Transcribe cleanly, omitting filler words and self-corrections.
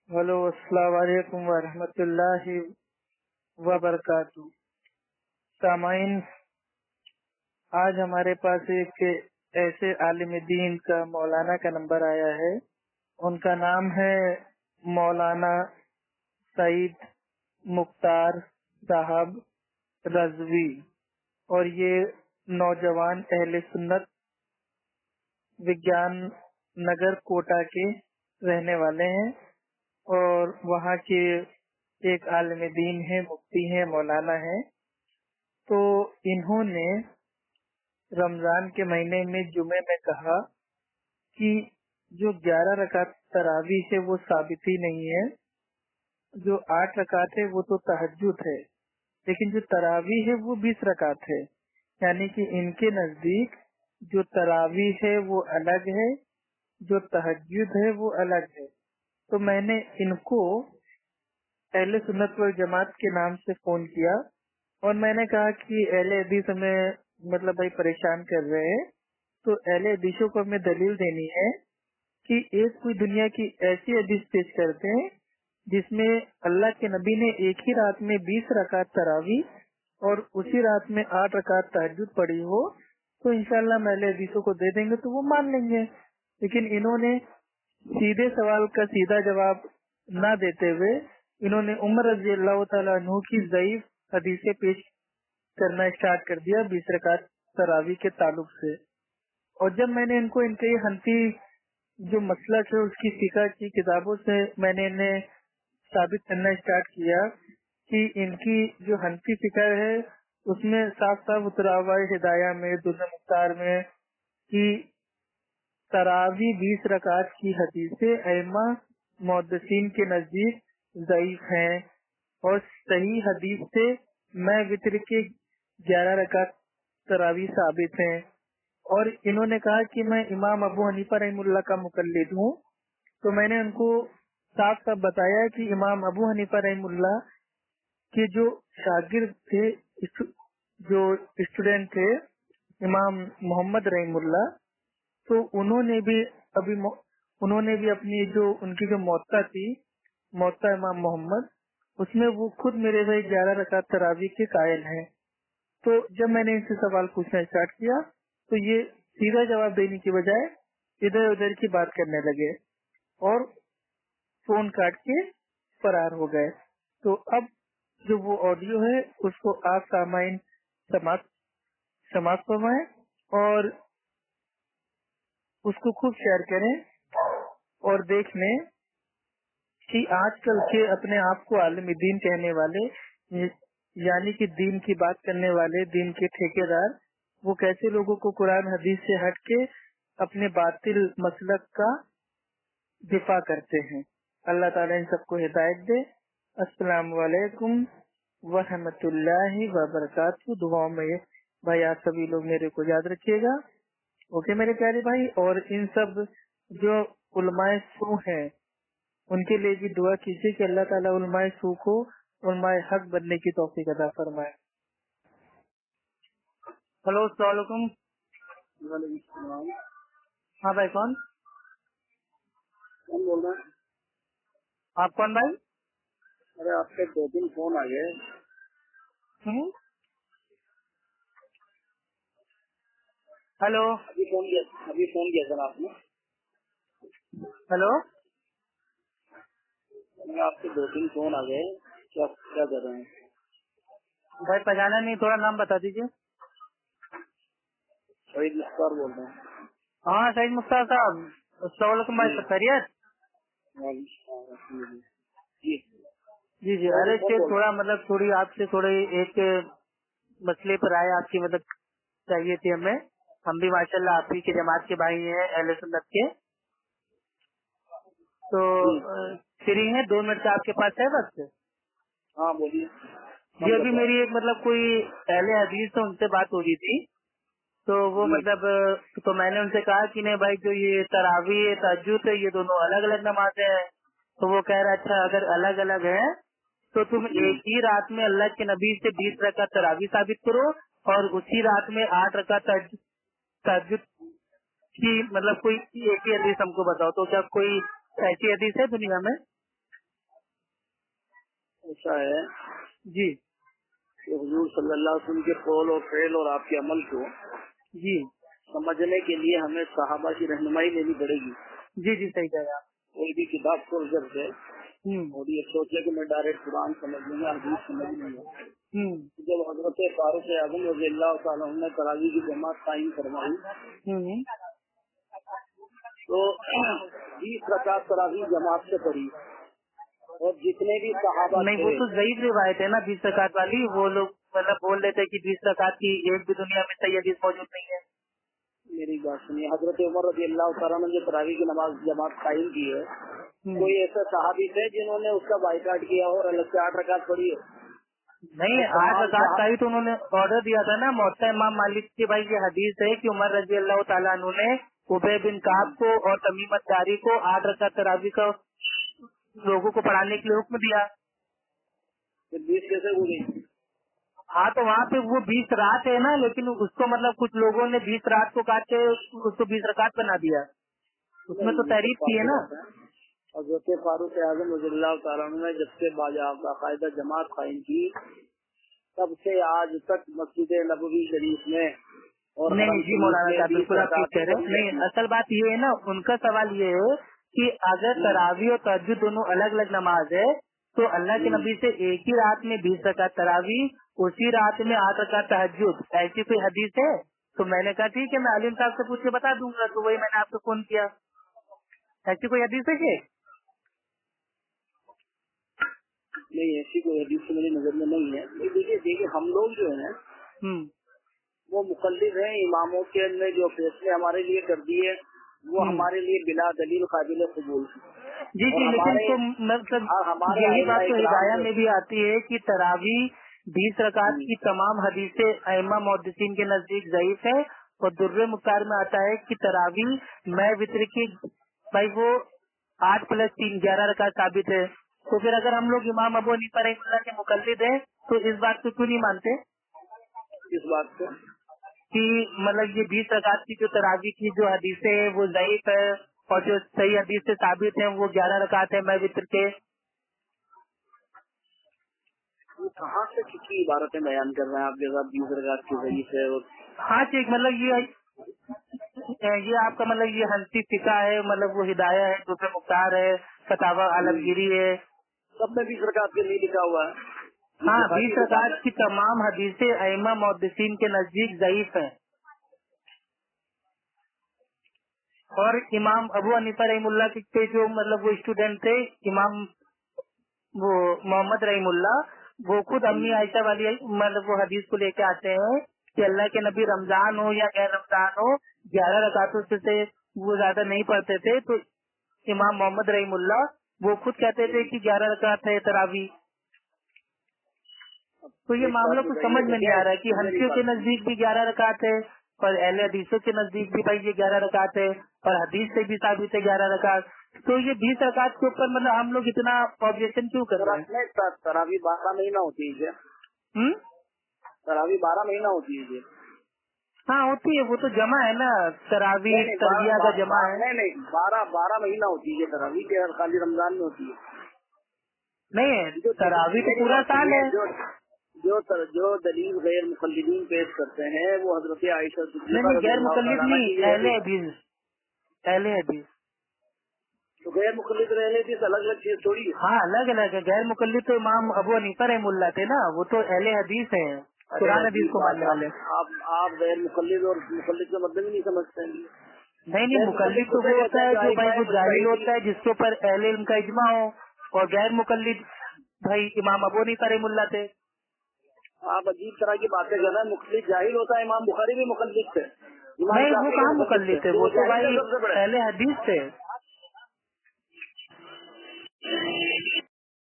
Hello, अस्सलाम वालेकुम वरहमतुल्लाहि वबरकातुहू। सामाइन, आज हमारे पास एक ऐसे आलिम दीन का मौलाना का नंबर आया है। उनका नाम है मौलाना सईद मुख्तार साहब रजवी, और ये नौजवान अहले सुन्नत विज्ञान नगर कोटा के रहने वाले हैं, और वहाँ के एक आलिम दीन है, मुफ्ती है, मौलाना है। तो इन्होंने रमजान के महीने में जुमे में कहा कि जो 11 रकात तरावी है वो साबित ही नहीं है, जो 8 रकात है वो तो तहज्जुद है, लेकिन जो तरावी है वो 20 रकात है। यानी कि इनके नजदीक जो तरावी है वो अलग है, जो तहज्जुद है वो अलग है। तो मैंने इनको अहले सुन्नत वल जमात के नाम से फोन किया, और मैंने कहा कि अहले हदीस हमें मतलब भाई परेशान कर रहे हैं, तो अहले हदीसों को हमें दलील देनी है कि एक कोई दुनिया की ऐसी हदीस पेश करते हैं जिसमें अल्लाह के नबी ने एक ही रात में 20 रकात तरावी और उसी रात में 8 रकात तहज्जुद पढ़ी हो, तो इंशाल्लाह हम अहले हदीसों को दे देंगे तो वो मान लेंगे। लेकिन इन्होंने सीधे सवाल का सीधा जवाब न देते हुए इन्होंने उमर रजी अल्लाह तआला अन्हु की ज़ईफ हदीसें पेश करना स्टार्ट कर दिया 20 रकात तरावी के ताल्लुक से। और जब मैंने इनको इनके हनफी जो मसलक है उसकी फिक़ह की किताबों से मैंने इन्हें साबित करना स्टार्ट किया कि इनकी जो हनफी फिक़ह है उसमें साफ साफ उतरा हुआ है हिदाया में, दुर्र मुख्तार में, कि तरावी 20 रकात की हदीसें अइम्मा मुहद्दिसीन के नजदीक ज़ईफ हैं, और सही हदीस से मैं वित्र के 11 रकात तरावी साबित हैं। और इन्होंने कहा कि मैं इमाम अबू हनीफा रहमुल्लाह का मुकल्लिद हूँ। तो मैंने उनको साफ साफ बताया कि इमाम अबू हनीफा रहमुल्लाह के जो शागिर्द थे, जो स्टूडेंट थे इमाम मोहम्मद रहमुल्लाह, तो उन्होंने भी अपनी जो उनकी जो मौता थी, मौता इमाम मोहम्मद, उसमें वो खुद मेरे भाई 11 रकात तरावी के कायल हैं। तो जब मैंने इनसे सवाल पूछना स्टार्ट किया तो ये सीधा जवाब देने की बजाय इधर उधर की बात करने लगे और फोन काट के फरार हो गए। तो अब जो वो ऑडियो है उसको आप सामाइन समाप्त फरमाएं और उसको खूब शेयर करें, और देख लें कि आजकल के अपने आप को आलिम दीन कहने वाले, यानी कि दीन की बात करने वाले, दीन के ठेकेदार, वो कैसे लोगों को कुरान हदीस से हट के अपने बातिल मसलक का दिफा करते हैं। अल्लाह ताला इन सबको हिदायत दे। अस्सलाम वालेकुम वरहमतुल्लाहि वबरकातुहू। दुआओं में भाई आप सभी लोग मेरे को याद रखिएगा। ओके मेरे प्यारे भाई, और इन सब जो उलमाए सू हैं उनके लिए भी दुआ कीजिए कि अल्लाह ताला उलमाए सू को उलमाए हक बनने की तौफीक अता फरमाए। हेलो, अस्सलाम वालेकुम। वालेकुम। हाँ भाई, कौन कौन बोल रहे हैं? आप? कौन भाई? अरे आपके 2-3 फोन आ गए। हेलो अभी फोन किया सर आपने। हेलो, मैं आपके 2-3 फोन आ गए, क्या क्या कर रहे हैं? भाई पहचाना नहीं, थोड़ा नाम बता दीजिए। शहीद मुख्तार बोल रहे हैं। हाँ सईद मुख्तार साहब, अस्सलाम वालेकुम भाई, सब खैरियत? जी जी जी। अरे थोड़ा मतलब थोड़ी आपसे थोड़ी एक मसले पर आए आपकी मदद चाहिए थी हमें। हम भी माशाल्लाह आप ही की जमात के भाई हैं, अहले सुन्नत के। तो जी फ्री हैं? 2 मिनट का आपके पास है वक्त? हाँ बोलिए। जी, अभी मेरी एक मतलब कोई अहले हदीस से उनसे बात हो रही थी, तो वो मतलब तो मैंने उनसे कहा कि नहीं भाई, जो ये तरावी है, तहज्जुद है, ये दोनों अलग अलग नमाजें हैं। तो वो कह रहा अच्छा अगर अलग अलग है तो तुम एक ही रात में अल्लाह के नबी से 20 रकात तरावी साबित करो और उसी रात में 8 रकात तहज्जुद की मतलब कोई एक ही हदीस हमको बताओ। तो क्या कोई ऐसी हदीस है दुनिया में? ऐसा है जी कि हुजूर सल्लल्लाहु अलैहि वसल्लम के कौल और फेल और आपके अमल को जी समझने के लिए हमें सहाबा की रहनुमाई लेनी पड़ेगी। जी जी सही कह रहे हैं आप। कोई भी किताब खोल करके और ये सोचे कि मैं डायरेक्ट कुरान समझ लूंगा, हदीस समझ लूंगा। जब हजरत फारूक आजम रज़ियल्लाहु ताला अन्हु ने तरावी की जमात कायम करवाई तो 20 रकात तरावी जमात से पढ़ी और जितने भी सहाबा नहीं, वो तो ज़ईफ़ रिवायत है ना 20 रकात वाली। वो लोग मतलब बोल लेते कि 20 रकात की एक भी दुनिया में सही हदीस मौजूद नहीं है। मेरी बात सुनिए, हजरत उमर रज़ियल्लाहु ताला ने जो तरावी की नमाज जमात कायम की है, कोई ऐसे सहाबी थे जिन्होंने उसका बाइकाट किया और अलग से 8 रकात पढ़ी है? नहीं, 8 रकात का ही तो उन्होंने ऑर्डर दिया था ना। मुअत्ता इमाम मालिक की भाई ये हदीस है कि उमर रज़ियल्लाहु ताला अन्हु ने उबय बिन काब को और तमीम अत्तारी को 8 रकात तरावी का लोगों को पढ़ाने के लिए हुक्म दिया। फिर 20 कैसे हो गई? हाँ, तो वहाँ पे वो 20 रात है ना, लेकिन उसको मतलब कुछ लोगों ने 20 रात को काट के उसको 20 रकात बना दिया। उसमें तो तारीफ की है ना। हजरत फारूक आजम रज़ियल्लाहु ताला अन्हु ने जब से बाकायदा जमात कायम की तब से आज तक मस्जिद नबवी शरीफ में और नहीं जी मौलाना साहब, बिल्कुल आप ठीक कह रहे हैं। नहीं, असल बात ये है ना, उनका सवाल ये है कि अगर तरावी और तहज्जुद दोनों अलग अलग नमाज है तो अल्लाह के नबी से एक ही रात में 20 रकात तरावी, उसी रात में 8 रकात तहज्जुद, ऐसी कोई हदीस है? तो मैंने कहा ठीक है, मैं आलिम साहब से पूछ के बता दूंगा। तो वही मैंने आपको फोन किया। ऐसी कोई हदीस है कि नहीं? ऐसी कोई हदीस तो मेरी नजर में नहीं है। देखिए हम लोग जो है वो मुकल्लिद हैं। इमामों के ने जो फैसले हमारे लिए कर दिए वो हमारे लिए बिला दलील काबिल कबूल। जी जी, लेकिन तो मतलब यही बात तो हिदाया में भी आती है कि तरावी 20 रकात की तमाम हदीसें अइम्मा मुहद्दिसीन के नजदीक ज़ईफ है। और दुर्रे मुख्तार में आता है कि तरावी मैं वित्र की भाई वो 8 + 3 11 रकात साबित है। तो फिर अगर हम लोग इमाम अबू हनीफा रहमतुल्लाह के मुकल्लिद हैं तो इस बात को क्यों नहीं मानते? इस बात को कि मतलब ये 20 रकात की जो तरावी की जो हदीसें है वो ज़ईफ है और जो सही हदीस से साबित है वो 11 रकात है मैं वित्र के। कहाँ से किसकी इबारतें बयान कर रहे हैं आपके साथ 20 रकात की ज़ईफ है? और हाँ ठीक, मतलब ये आपका मतलब ये हंसी फिका है, मतलब वो हिदाया है, दूसरे मुख्तार है, फतावा आलमगीरी है, सब में 20 रकात के लिए लिखा हुआ है। हाँ 20 रकात की तमाम हदीसें अइम्मा मुहद्दिसीन के नजदीक ज़ईफ है। और इमाम अबू हनीफा रहमुल्लाह के जो मतलब वो स्टूडेंट थे इमाम वो मोहम्मद रहमुल्लाह, वो खुद अम्मी आयशा वाली मतलब वो हदीस को लेके आते हैं कि अल्लाह के नबी रमजान हो या गैर रमजान हो 11 रकातों से वो ज्यादा नहीं पढ़ते थे। तो इमाम मोहम्मद रहमुल्लाह वो खुद कहते थे कि 11 रकात है तरावी। तो ये मामला कुछ समझ में नहीं आ रहा है कि हनफियों के नजदीक भी 11 रकात है और अहले हदीसों के नजदीक भी भाई ये 11 रकात है और हदीस से भी साबित है 11 रकात। तो ये 20 रकात के ऊपर मतलब हम लोग इतना ऑब्जेक्शन क्यों कर रहे हैं? तरावी 12 महीना होती है। तरावी 12 महीना होती है। हाँ होती है, वो तो जमा है ना, तरावी तरबिया का जमा है। नहीं 12 महीना होती है तरावी के, खाली रमजान में होती है। नहीं, तरावी तो पूरा साल है। जो दलील गैर मुकल्लिदीन पेश करते हैं वो हजरत आयशा नहीं गैर मुकल्लिद नहीं, अहले हदीस। अहले हदीस तो गैर मुकल्लिद रहने की अलग अलग चीज थोड़ी है। हाँ अलग अलग है। गैर मुकल्लिद तो इमाम अबू हनीफा रहमुल्लाह थे ना, वो तो अहले हदीस है, कुरान हदीस को मानने वाले। आप गैर मुकल्लिद और मुकल्लिद का मतलब ही नहीं समझते हैं। नहीं मुकल्लिद तो वो होता है जो भाई वो जाहिल होता है जिसके ऊपर अहले इल्म का इजमा हो, और गैर मुकल्लिद भाई इमाम अबू हनीफा रहमुल्लाह थे। आप अजीब तरह की बातें कर रहे हैं। मुकल्लिद जाहिल होता है, इमाम बुखारी भी मुकल्लिद थे। नहीं वो कहाँ मुकल्लिद थे, वो तो भाई अहले हदीस थे।